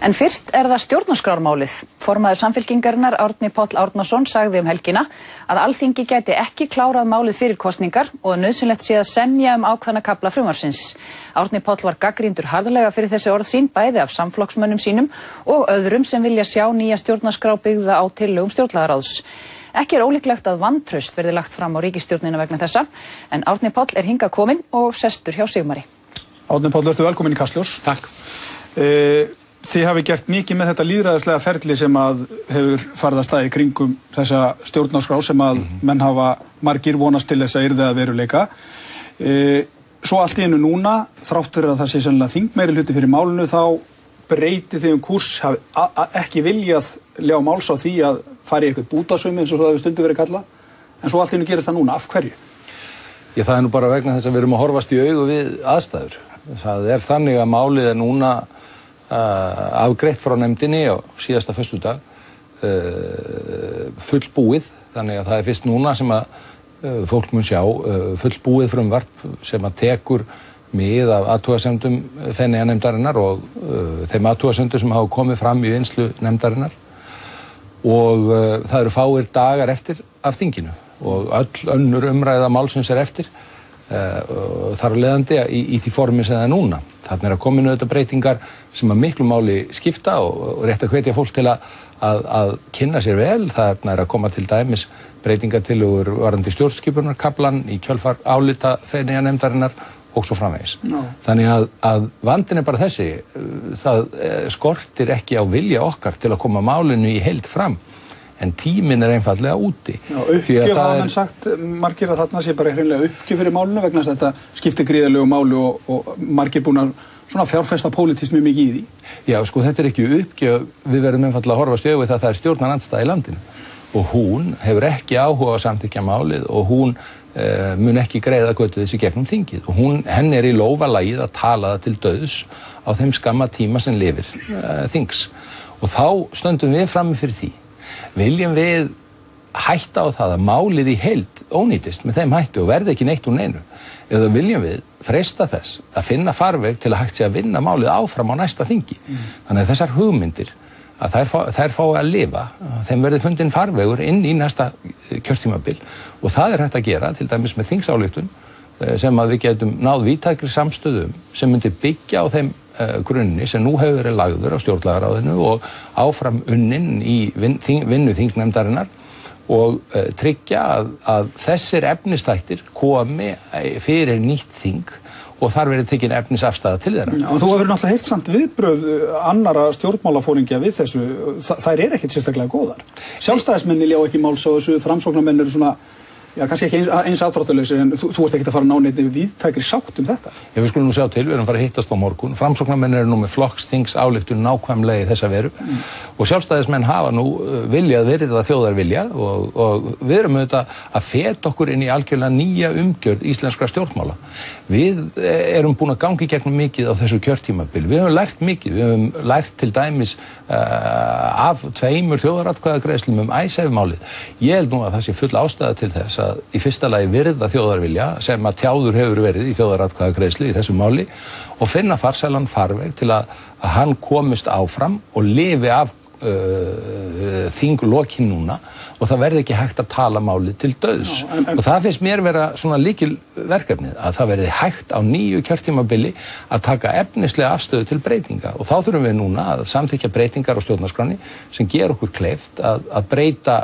En fyrst það stjórnarskrármálið. Formaður Samfylkingarinnar Árni Páll Árnason sagði helgina að Alþingi gæti ekki klárað málið fyrir kosningar og nauðsynlegt sé að semja ákveðna kafla frumvarpsins. Árni Páll var gagnrýndur harðlega fyrir þessi orð sín, bæði af samflokksmönnum sínum og öðrum sem vilja sjá nýja stjórnarskrá byggða á tillögum stjórnlagaráðs. Ekki ólíklegt að vantraust verði lagt fram á ríkisstjórnina vegna þessa, en Árni Páll hingað kominn og sestur hjá Sigmari. Árni Páll, vertu velkominn í Kastljós. Takk. Þið hafi gert mikið með þetta lýðræðislega ferli sem að hefur farið að staða í kringum þessa stjórnarskrá sem að menn hafa margir vonast til þess að yrði að veruleika. Svo allt í einu núna, þrátt fyrir að það sé sennilega þingmeiri hluti fyrir málinu, þá breytið þið kúrs, hafi ekki viljað ljá máls á því að fara í eitthvað bútasömi eins og það hefur stundum verið kallað, en svo allt í einu gerist það núna. Af hverju? Það nú bara vegna þess að við erum að horfast í augu við aðstæður. Það þannig að málið núna afgreitt frá nefndinni á síðasta föstudag, fullbúið, þannig að það fyrst núna sem að fólk mun sjá fullbúið frumvarp sem að tekur mið af athugasemdum Feneyjanefndarinnar og þeim athugasemdum sem hafa komið fram í vinnslu nefndarinnar og það eru fáir dagar eftir af þinginu og öll önnur umræða málsins eftir þar af leiðandi í því formi sem það núna. Þarna að koma auðvitað breytingar sem að miklu máli skipta og rétt að hvetja fólk til að kynna sér vel. Þarna að koma til dæmis breytingatillögur varðandi stjórnskipunarkaflann í kjölfar álita Feneyjanefndarinnar og svo framvegis. Þannig að vandinn bara þessi, það skortir ekki á vilja okkar til að koma málinu í heild fram. En tíminn einfaldlega úti. Uppgjöf hafa menn sagt margir að þarna sé bara hreinlega uppgjöf fyrir málinu vegna þess að þetta skiptir gríðarlegu máli og margir búin að fjárfesta pólitískt mjög mikið í því. Já, sko þetta ekki uppgjöf, við verðum einfaldlega að horfast í augu það er stjórnarandstaða í landinu og hún hefur ekki áhuga á samþykkja málið og hún mun ekki greiða götu þessi gegnum þingið og henni í lófalagið að tala það til dauðs á þeim skamma tíma sem lifir þings og þá stöndum við frammi fyrir því. Viljum við hætta á það að málið í heild ónýtist með þeim hættu og verði ekki neitt úr neinu eða viljum við freista þess að finna farveg til að hægt sé að vinna málið áfram á næsta þingi. Þannig að þessar hugmyndir að þær fái að lifa, þeim verði fundin farvegur inn í næsta kjörtímabil og það hægt að gera til dæmis með þingsályktun sem að við getum náð víðtækri samstöðum sem myndir byggja á þeim grunni sem nú hefur verið lagður á stjórnlagaráðinu og áfram unnin í vinnu þingnefndarinnar og tryggja að þessir efnistættir komi fyrir nýtt þing og þar verið tekin efnisafstaða til þeirra. Og þú hefur náttúrulega heyrt samt viðbrögð annara stjórnmálafóringja við þessu, þær ekkert sérstaklega góðar. Sjálfstæðismenn ljá ekki máls á þessu, framsóknarmenn eru svona kannski ekki eins afdráttarlausir en þú ert ekkert að fara að ná neitt víðtækri sátt þetta. Við skulum nú sjá til, við erum að fara að hittast á morgun. Framsóknarmenn eru nú með flokksþingsályktun nákvæmlega í þessa veru og sjálfstæðismenn hafa nú viljað verið það þjóðarvilja og við erum auðvitað að feta okkur inn í algjörlega nýja umgjörð íslenskra stjórnmála. Við erum búin að ganga í gegnum mikið á þessu kjörtímabil. Við höfum lært mikið, við höfum lært til dæmis af 2 þjóðaratkvæðagreiðslum Icesave-málið. Ég held nú að það sé full ástæða til þess að í fyrsta lagi virða þjóðarvilja sem að tjáður hefur verið í þjóðaratkvæðagreiðslu í þessu máli og finna farsælan farveg til að hann komist áfram og lifi af þinglokin núna og það verði ekki hægt að tala málið til dauðs. Og það finnst mér vera svona lykilverkefnið að það verði hægt á nýju kjörtímabili að taka efnislega afstöðu til breytinga og þá þurfum við núna að samþykkja breytingar á stjórnarskránni sem ger okkur kleift að breyta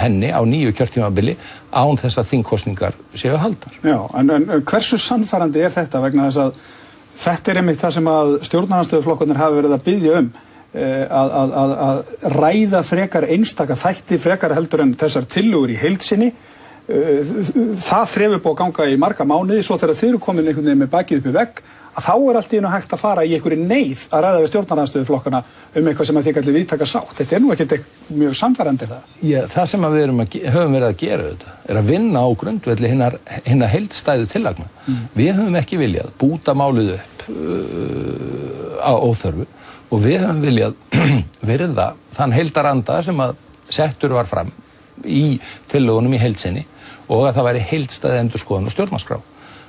henni á nýju kjörtímabili án þess að þingkosningar séu haldar. Já, en hversu sannfærandi þetta vegna þess að þetta einmitt það sem að stjórnarandstöðuflokkarnir hafa verið að biðja að ræða frekar einstaka þætti frekar heldur en þessar tillögur í heild sinni. Það þrefur búið að ganga í marga mánuði svo þegar þeir eru komin einhvern veginn með bakið upp í vegg að þá allt í einu hægt að fara í einhverju neyð að ræða við stjórnarandstöðuflokkana eitthvað sem að þið kallið víðtæka sátt. Þetta nú ekki mjög samfærandi það. Já, það sem við höfum verið að gera þetta að vinna á grundvelli hinna heildstæðu tillagna. Við höfum ekki viljað búta málið upp á óþörfu og við höfum viljað virða þann heildaranda sem að settur var fram í tillögunum í heildsinni og að það væri heildstæð endurskoðun og stjórnarskrá.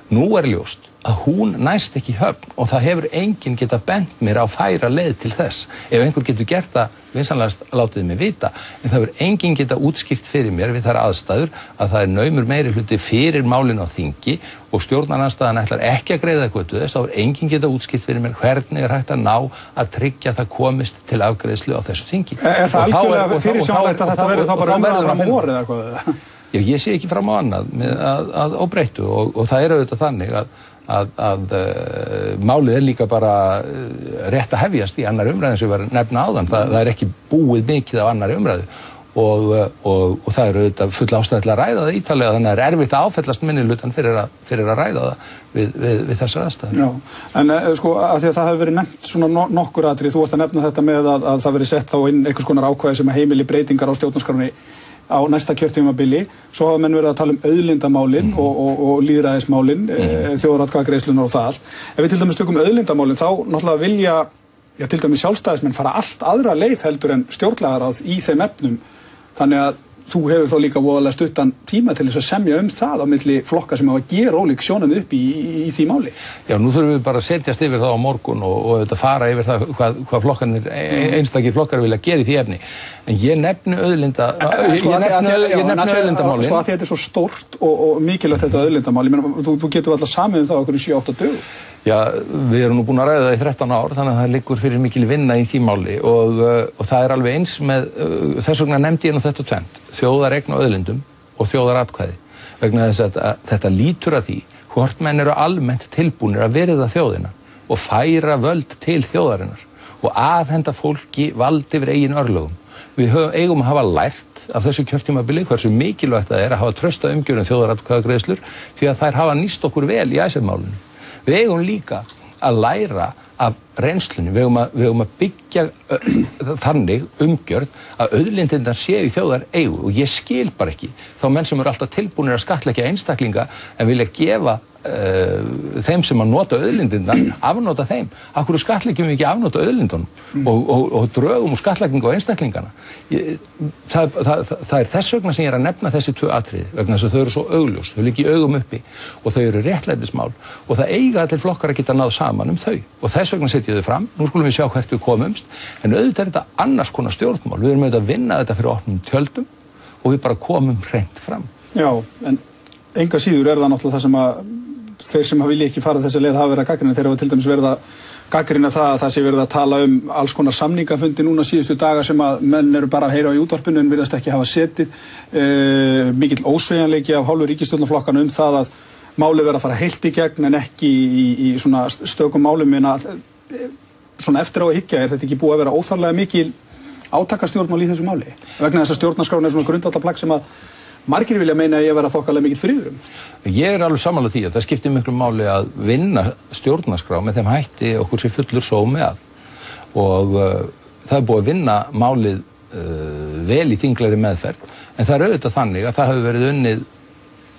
Nú ljóst að hún næst ekki höfn og það hefur enginn geta bent mér á færa leið til þess. Ef einhver getur gert það, vinsamlegast látið mig vita, en það hefur enginn geta útskýrt fyrir mér við þær aðstæður að það naumur meirihluti fyrir málin á þingi og stjórnarandstaðan ætlar ekki að greiða götu þess, þá hefur enginn geta útskýrt fyrir mér hvernig hægt að ná að tryggja það komist til afgreiðslu á þessu þingi. Það algjörlega fyrirsjáanlegt að þetta verður þá bara umræða fram á vor eða eitthvað? Já, ég sé ekki fram á annað að óbreyttu og það auðvitað þannig að málið líka bara rétt að hefjast í annarri umræðu sem við varum nefna áðan. Það ekki búið mikið á annarri umræðu og það auðvitað full ástæða til að ræða það ítarlega, þannig að erfitt að áfellast minnihlutann fyrir að ræða það við þessar aðstæður. Já, en sko að því að það hefur verið nefnt svona nokkur atriði, þú ert að nefna þetta með að það verið sett á inn einhvers konar ákvæði sem heimili breytingar á stjórnarskránni á næsta kjörtímabili, svo hafa menn verið að tala auðlindamálin og lýðræðismálin, þjóðaratkvæðagreiðslurnar og það allt. Ef við til dæmis tökum auðlindamálin, þá náttúrulega vilja, til dæmis sjálfstæðismenn fara allt aðra leið heldur en stjórnlagaráð í þeim efnum, þannig að þú hefur þá líka voðalega stuttan tíma til þess að semja það á milli flokka sem hafa að gera ólík sjónarmið upp í því máli. Já, nú þurfum við bara að setjast yfir það á morgun og þetta fara yfir það hvað flokkarnir, einstakir flokkar vilja gera í því efni. En ég nefni auðlindamálin. Sko að þetta er svo stórt og mikilvægt þetta auðlindamál. Þú getur alltaf samið það okkur í 7-8 dögum. Já, við erum nú búin að ræða það í 13 ár, þannig að það liggur fyrir mikil vinna í því máli og það alveg eins með, þess vegna nefndi ég nú þetta tvennt, þjóðareign á auðlindum og þjóðaratkvæði, vegna þess að þetta lítur að því hvort menn eru almennt tilbúnir að virða þjóðina og færa völd til þjóðarinnar og afhenda fólki vald yfir eigin örlögum. Við eigum að hafa lært af þessu kjörtímabili hversu mikilvægt það að hafa trausta umgjörð þjóðaratkvæðagreiðslur því að þær hafa nýst okkur vel í Icesave-málinu. Við eigum líka að læra af reynslunni, við eigum að byggja þannig umgjörð að auðlindirnar séu í þjóðar eigu og ég skil bara ekki þá menn sem eru alltaf tilbúnir að skattleggja einstaklinga en vilja gefa þeim sem að nota auðlindirnar, afnota þeim. Af hverju skattleggjum við ekki afnota auðlindunum og drögum úr skattleggingu á einstaklingana? Það þess vegna sem ég að nefna þessi 2 atriði, vegna þess að þau eru svo augljós, þau liggja í augum uppi og þau eru réttlætismál og það eiga allir flokkar að geta náð saman þau og þess vegna setja ég þau fram, nú skulum við sjá hvert við komumst, en auðvitað er þetta annars konar stjórnmál, við erum auðvitað að vinna þetta fyrir opnum tjöldum og við bara komum hreint fram. Já, en enga síður er það náttúrulega það sem að þeir sem vilja ekki fara þessi leið hafa verið að gagnrýna, þeir hafa til dæmis verið að gagnrýna það að það sé verið að tala alls konar samningafundi núna síðustu daga sem að menn eru bara að heyra á í útvarpinu en virðast ekki hafa setið, mikill ósveigjanleiki af hálfu ríkisstjórnarflokkana það að málið verið að fara heilt í gegn en ekki í svona stökum málum en að svona eftir á að hyggja þetta ekki búið að vera óþarlega mikil átakastjórnmál í þessu máli vegna þess að stjórnarskráin er svona grundvallarplagg sem að margir vilja meina að ég vera þokkalega mikill friður. Ég er alveg sammála því að það skiptir miklu máli að vinna stjórnarskrá með þeim hætti okkur sé fullur sómi að og það er búið að vinna málið vel í þinglegri meðferð en það er auðvitað þannig að það hefur verið unnið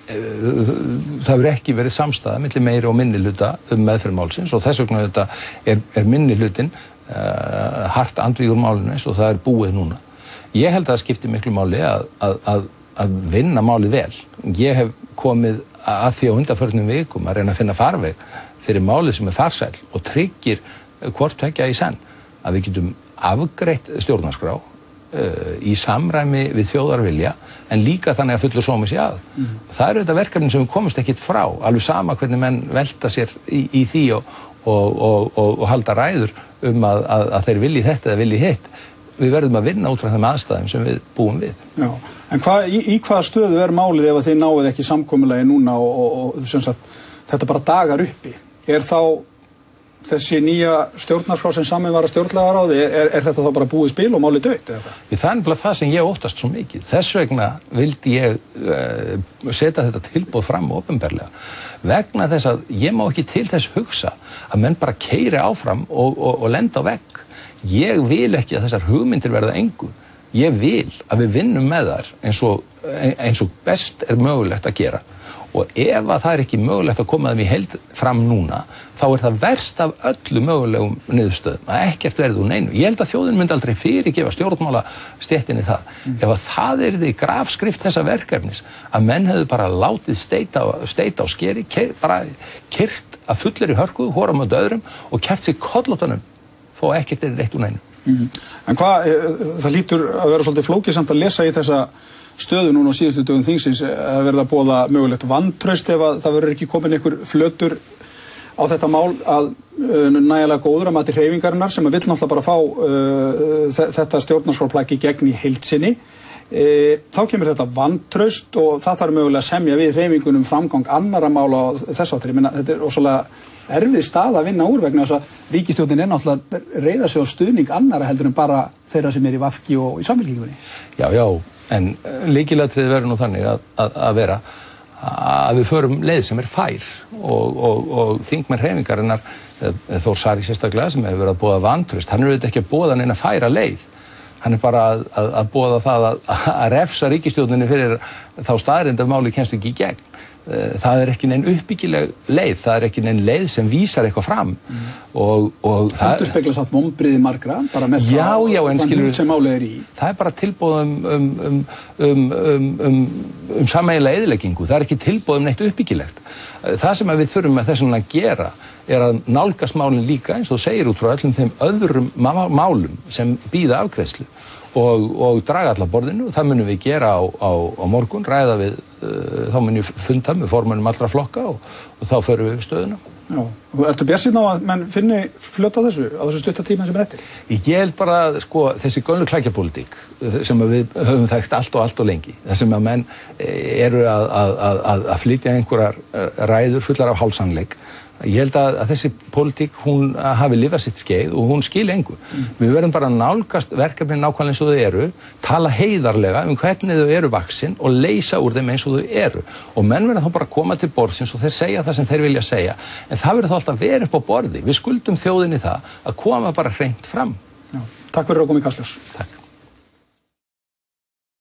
það hefur ekki verið samstaða milli meiri og minnihluta meðferð málsins og þess vegna þetta er minnihlutin hart andvígur málinu eins og það er búið núna. Ég held að það skiptir miklu máli að vinna málið vel. Ég hef komið að því á undanförnum vikum að reyna að finna farveg fyrir málið sem er farsæll og tryggir hvort tveggja í senn að við getum afgreitt stjórnarskrá í samræmi við þjóðarvilja en líka þannig að fullur sómi sé að. Það eru þetta verkefni sem við komumst ekkit frá, alveg sama hvernig menn velta sér í því og halda ræður að þeir vilji þetta eða vilji hitt. Við verðum að vinna út frá þeim aðstæðum sem við búum við. Já, en í hvaða stöðu er málið ef þið náið ekki samkomulagi núna og sem sagt, þetta bara dagar uppi? Er þá þessi nýja stjórnarskrá sem saman var að stjórnlagaráði, er þetta þá bara búið spil og málið dautt? Það er nefnilega það sem ég óttast svo mikið. Þess vegna vildi ég setja þetta tilboð fram opinberlega. Vegna þess að ég má ekki til þess hugsa að menn bara keyri áfram og lenda á vegg. Ég vil ekki að þessar hugmyndir verða engu. Ég vil að við vinnum með þær eins og best er mögulegt að gera og ef að það ekki mögulegt að koma þeim í heild fram núna, þá það verst af öllu mögulegum niðurstöðum að ekkert verði úr neinu. Ég held að þjóðin myndi aldrei fyrirgefa stjórnmálastéttinni það. Ef að það yrði grafskrift þessa verkefnis að menn hefðu bara látið steita á skeri, bara kyrt að fullir í hörku, hóra mot öðrum og kert sig kollóttanum þó ekkert reitt úr neinu. En það lítur að vera svolítið flókið samt að lesa í þessa stöðu núna á síðustu dögum þingsins að verða að boða mögulegt vantraust ef að það verður ekki komin einhver flötur á þetta mál að nægilega góður að mati hreyfingarinnar sem að vill náttúrulega bara fá þetta stjórnarskrárplagg í gegn í heild sinni. Þá kemur þetta vantraust og það þarf mögulega að semja við hreyfingunum framgang annarra mála á þess áttir. Ég meina, þetta ósvalega erfið stað að vinna úr vegna þess að ríkisstjórnin náttúrulega reiða sig á stuðning annarra heldur en bara þeirra sem í VG og í Samfylkingunni. Já, en lykilatriði verður nú þannig að vera að við förum leið sem fær og þingmenn hreyfingarinnar, Þór Saari sérstaklega sem hefur verið að boða vantraust, hann auðvitað ekki að boða neina færa leið. Hann bara að boða það að refsa ríkisstjórninni fyrir þá staðreynd að máli kemst ekki í gegn. Það ekki nein uppbyggileg leið, það ekki nein leið sem vísar eitthvað fram. Og það endurspeglar samt vonbrigði margra, bara með það sem málið í. Það bara tilboð sameiginlega eyðileggingu, það ekki tilboð neitt uppbyggilegt. Það sem við þurfum með þessum að gera að nálgast málin líka eins og segir út frá öllum þeim öðrum málum sem bíða afgreiðslu og draga allar borðinu og það munum við gera á morgun, ræða við, þá munum við funda með formönnum allra flokka og þá förum við stöðuna. Já, og ertu bjartsýnn á að menn finni fljótt á þessu stutta tíma sem eftir? Ég held bara, þessi gömlu klækjapólitík sem við höfum þekkt allt og lengi, það sem að menn eru að flytja einhverjar ræður fullar af hálfsannleik. Ég held að þessi pólitík, hún hafi lifað sitt skeið og hún skili engu. Við verðum bara að nálgast verkefnin nákvæmlega eins og þau eru, tala heiðarlega hvernig þau eru vaxin og leysa úr þeim eins og þau eru. Og menn verða þá bara að koma til borðsins og þeir segja það sem þeir vilja segja. En það verður þá alltaf verið upp á borði. Við skuldum þjóðinni það að koma bara hreint fram. Já. Takk fyrir að koma í Kastljós. Takk.